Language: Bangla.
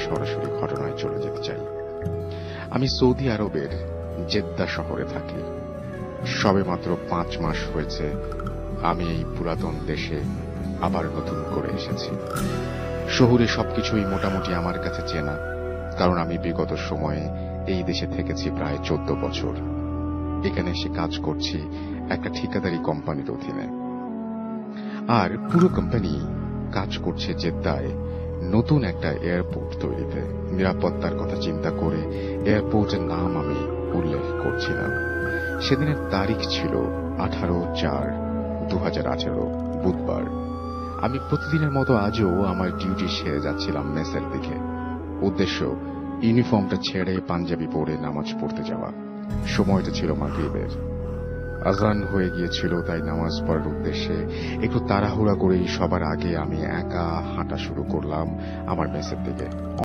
সরাসরি ঘটনায় চলে যেতে চাই। আমি সৌদি আরবের জেদ্দা শহরে থাকি। সবে মাত্র 5 মাস হয়েছে আমি এই পুরাতন দেশে আবার নতুন করে এসেছি। শহুরে সবকিছুই মোটামুটি আমার কাছে চেনা, কারণ আমি বিগত সময়ে এই দেশে থেকেছি প্রায় 14 বছর। এখানে এসে কাজ করছি একটা ঠিকাদারি কোম্পানির অধীনে। আর পুরো কোম্পানি কাজ করছে জেদ্দায় নতুন একটা এয়ারপোর্ট তৈরিতে। নিরাপত্তার কথা চিন্তা করে এয়ারপোর্টের নাম আমি উল্লেখ করছি না। সেদিনের তারিখ ছিল 18/4/2018 বুধবার। আমি প্রতিদিনের মতো আজও আমার ডিউটি সেরে যাচ্ছিলাম মেসের দিকে। উদ্দেশ্য ইউনিফর্মটা ছেড়ে পাঞ্জাবি পরে নামাজ পড়তে যাওয়া। সময়টা ছিল মাগরিবের। আজান হয়ে গিয়েছিল, তাই নামাজ পড়ার উদ্দেশ্যে একটু তাড়াহুড়া করেই সবার আগে আমি একা হাঁটা শুরু করলাম আমার মেসের দিকে।